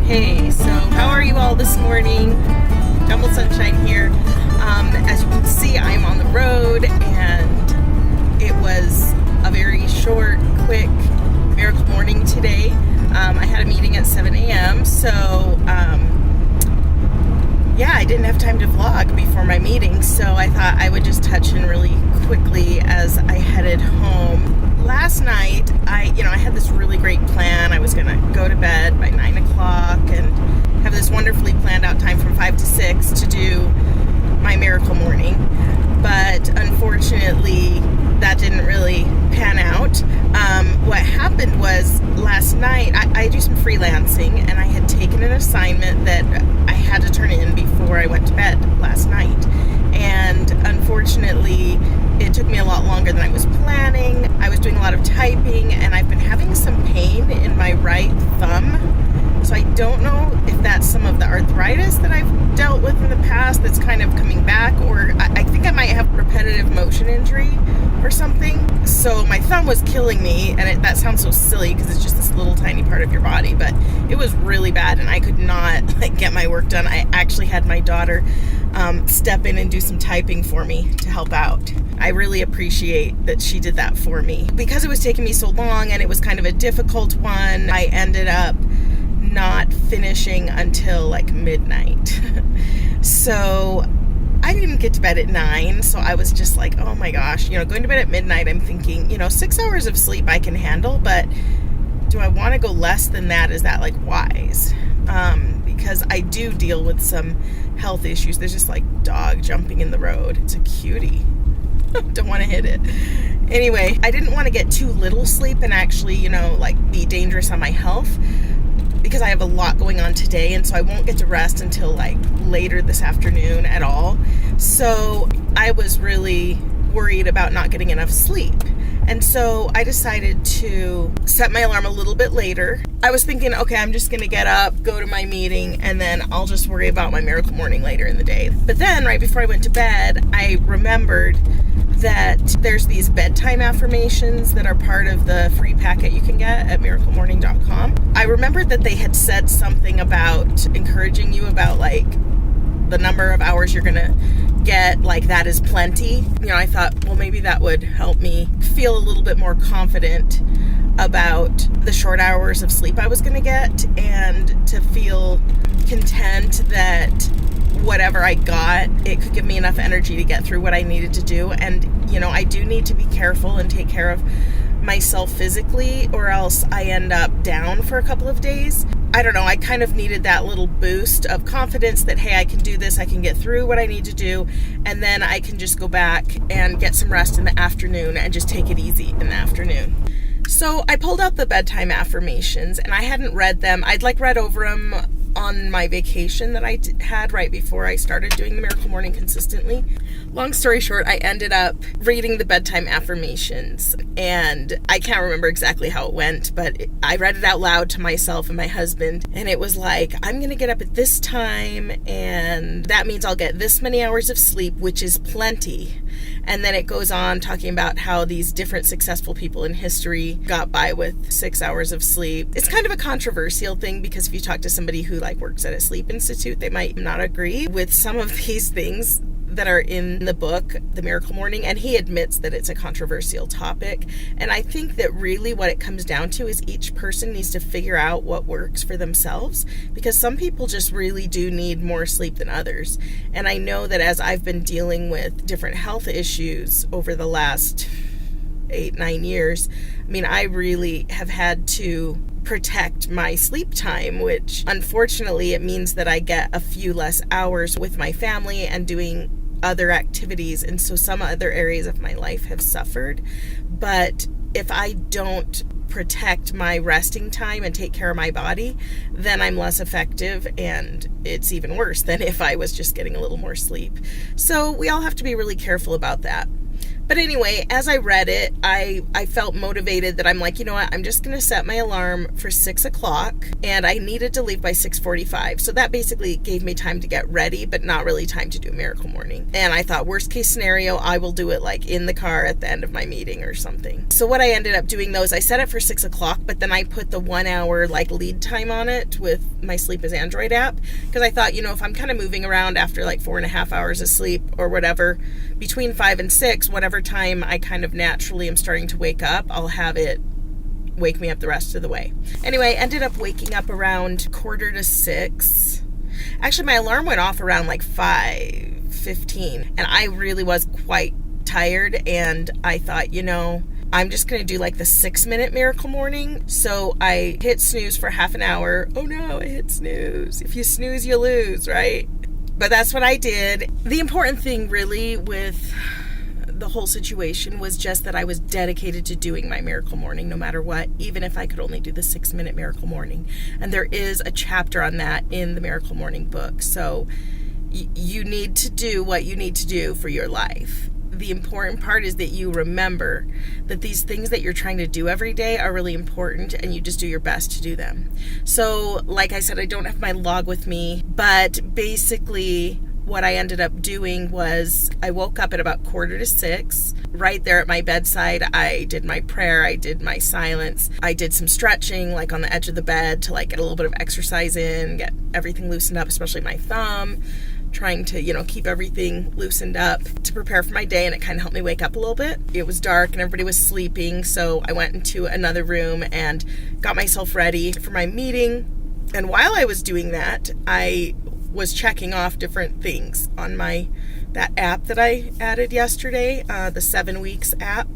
Hey, so how are you all this morning? Jumble Sunshine here. As you can see, I'm on the road, and it was a very short, quick miracle morning today. I had a meeting at 7 a.m., so I didn't have time to vlog before my meeting, so I thought I would just touch in really quickly as I headed home. Last night, I had this really great plan. I was going to go to bed by 9 o'clock and have this wonderfully planned out time from 5 to 6 to do my miracle morning. But unfortunately, that didn't really pan out. What happened was last night, I do some freelancing, and I had taken an assignment that I had to turn in before I went to bed last night. And unfortunately, it took me a lot longer than I was planning. I was doing a lot of typing, and I've been having some pain in my right thumb. So I don't know if that's some of the arthritis that I've dealt with in the past that's kind of coming back, or I think I might have repetitive motion injury or something. So my thumb was killing me, and that sounds so silly because it's just this little tiny part of your body, but it was really bad, and I could not get my work done. I actually had my daughter step in and do some typing for me to help out. I really appreciate that she did that for me. Because it was taking me so long and it was kind of a difficult one, I ended up not finishing until like midnight. So I didn't get to bed at 9, so I was just like, oh my gosh, going to bed at midnight, I'm thinking, 6 hours of sleep I can handle, but do I want to go less than that? Is that like wise? Because I do deal with some health issues. There's just like dog jumping in the road. It's a cutie. Don't want to hit it. Anyway, I didn't want to get too little sleep and actually, be dangerous on my health, because I have a lot going on today, and so I won't get to rest until like later this afternoon at all. So I was really worried about not getting enough sleep. And so I decided to set my alarm a little bit later. I was thinking, okay, I'm just going to get up, go to my meeting, and then I'll just worry about my miracle morning later in the day. But then right before I went to bed, I remembered that there's these bedtime affirmations that are part of the free packet you can get at miraclemorning.com. I remembered that they had said something about encouraging you about like the number of hours you're going to get, like that is plenty. I thought, well, maybe that would help me feel a little bit more confident about the short hours of sleep I was going to get, and to feel content that whatever I got, it could give me enough energy to get through what I needed to do. And, I do need to be careful and take care of myself physically, or else I end up down for a couple of days. I don't know, I kind of needed that little boost of confidence that, hey, I can do this, I can get through what I need to do, and then I can just go back and get some rest in the afternoon and just take it easy in the afternoon. So I pulled out the bedtime affirmations, and I hadn't read them. I'd read over them on my vacation that I had right before I started doing the miracle morning consistently. Long story short, I ended up reading the bedtime affirmations, and I can't remember exactly how it went, but I read it out loud to myself and my husband, and it was like, I'm going to get up at this time, and that means I'll get this many hours of sleep, which is plenty. And then it goes on talking about how these different successful people in history got by with 6 hours of sleep. It's kind of a controversial thing, because if you talk to somebody who works at a sleep institute, they might not agree with some of these things that are in the book, The Miracle Morning, and he admits that it's a controversial topic. And I think that really what it comes down to is each person needs to figure out what works for themselves, because some people just really do need more sleep than others. And I know that as I've been dealing with different health issues over the last 8-9 years, I really have had to protect my sleep time, which unfortunately it means that I get a few less hours with my family and doing other activities, and so some other areas of my life have suffered. But if I don't protect my resting time and take care of my body, then I'm less effective, and it's even worse than if I was just getting a little more sleep. So we all have to be really careful about that. But anyway, as I read it, I felt motivated that I'm like, you know what, I'm just going to set my alarm for 6 o'clock, and I needed to leave by 6:45. So that basically gave me time to get ready, but not really time to do Miracle Morning. And I thought, worst case scenario, I will do it like in the car at the end of my meeting or something. So what I ended up doing though is I set it for 6 o'clock, but then I put the 1 hour like lead time on it with my Sleep is Android app, because I thought, you know, if I'm kind of moving around after like 4.5 hours of sleep or whatever, between 5 and 6, whatever time I kind of naturally am starting to wake up, I'll have it wake me up the rest of the way. Anyway, I ended up waking up around 5:45. Actually, my alarm went off around like 5:15, and I really was quite tired, and I thought, you know, I'm just going to do like the 6-minute Miracle Morning. So I hit snooze for half an hour. Oh no, I hit snooze. If you snooze, you lose, right? But that's what I did. The important thing really with the whole situation was just that I was dedicated to doing my Miracle Morning no matter what, even if I could only do the 6-minute Miracle Morning. And there is a chapter on that in the Miracle Morning book. So you need to do what you need to do for your life. The important part is that you remember that these things that you're trying to do every day are really important, and you just do your best to do them. So, like I said, I don't have my log with me, but basically what I ended up doing was I woke up at about 5:45. Right there at my bedside, I did my prayer, I did my silence, I did some stretching like on the edge of the bed to like get a little bit of exercise in, get everything loosened up, especially my thumb, trying to, you know, keep everything loosened up to prepare for my day, and it kind of helped me wake up a little bit. It was dark and everybody was sleeping, so I went into another room and got myself ready for my meeting. And while I was doing that, I was checking off different things on that app that I added yesterday, the 7 Weeks app.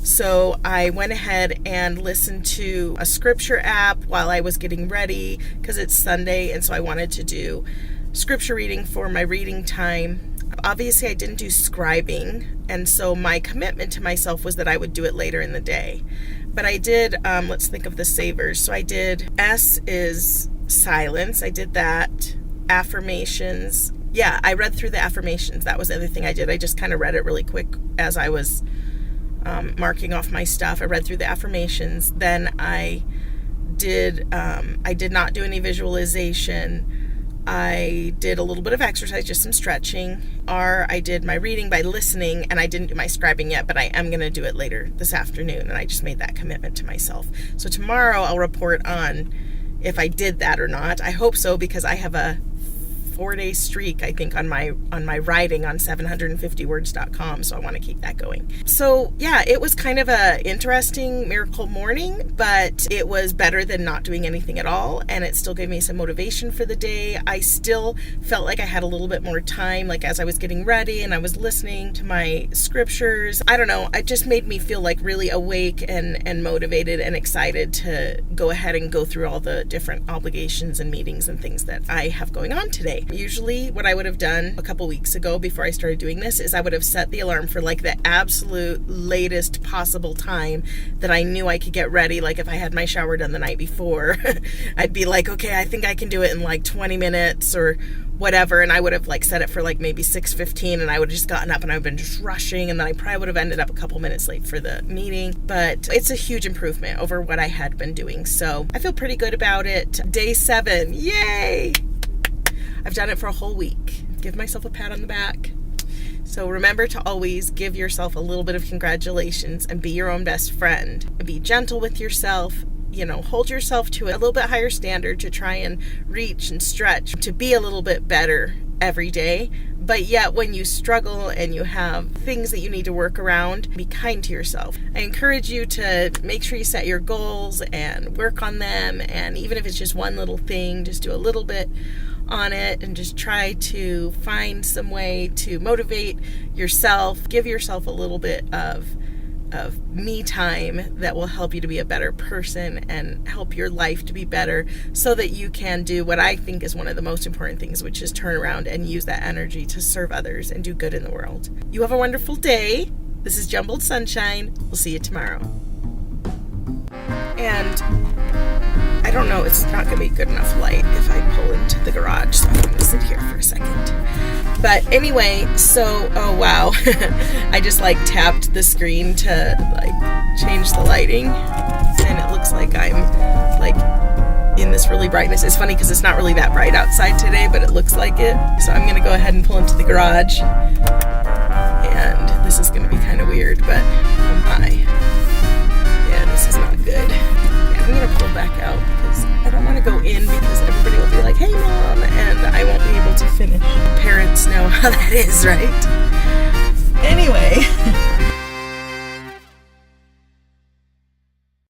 So I went ahead and listened to a scripture app while I was getting ready, because it's Sunday, and so I wanted to do scripture reading for my reading time. Obviously I didn't do scribing, and so my commitment to myself was that I would do it later in the day. But I did, let's think of the S.A.V.E.R.S. So I did S is silence, I did that. Affirmations. Yeah, I read through the affirmations. That was the other thing I did. I just kind of read it really quick as I was marking off my stuff. I read through the affirmations. Then I did not do any visualization. I did a little bit of exercise, just some stretching. I did my reading by listening, and I didn't do my scribing yet, but I am going to do it later this afternoon, and I just made that commitment to myself. So tomorrow I'll report on if I did that or not. I hope so, because I have a 4-day streak, I think, on my writing on 750words.com, so I want to keep that going. So yeah, it was kind of a interesting Miracle Morning, but it was better than not doing anything at all, and it still gave me some motivation for the day. I still felt like I had a little bit more time, like as I was getting ready and I was listening to my scriptures. I don't know, it just made me feel like really awake and motivated and excited to go ahead and go through all the different obligations and meetings and things that I have going on today. Usually what I would have done a couple weeks ago before I started doing this is I would have set the alarm for like the absolute latest possible time that I knew I could get ready. Like if I had my shower done the night before, I'd be like, okay, I think I can do it in like 20 minutes or whatever, and I would have like set it for like maybe 6:15, and I would have just gotten up and I've been just rushing, and then I probably would have ended up a couple minutes late for the meeting. But it's a huge improvement over what I had been doing, so I feel pretty good about it. Day 7, yay! I've done it for a whole week. Give myself a pat on the back. So remember to always give yourself a little bit of congratulations and be your own best friend. Be gentle with yourself. You know, hold yourself to a little bit higher standard to try and reach and stretch to be a little bit better every day. But yet when you struggle and you have things that you need to work around, be kind to yourself. I encourage you to make sure you set your goals and work on them. And even if it's just one little thing, just do a little bit on it and just try to find some way to motivate yourself. Give yourself a little bit of me time that will help you to be a better person and help your life to be better, so that you can do what I think is one of the most important things, which is turn around and use that energy to serve others and do good in the world. You have a wonderful day. This is Jumbled Sunshine. We'll see you tomorrow. And I don't know, it's not going to be good enough light if I pull into the garage, so I'm going to sit here for a second. But anyway, so, oh wow, I just like tapped the screen to like change the lighting, and it looks like I'm like in this really brightness. It's funny because it's not really that bright outside today, but it looks like it. So I'm gonna go ahead and pull into the garage, and this is gonna be kind of weird, but oh my, yeah, this is not good. Yeah, I'm gonna pull back out because I don't want to go in because everybody will be like, hey mom, and I won't be able to finish. Parents know how that is, right? Anyway,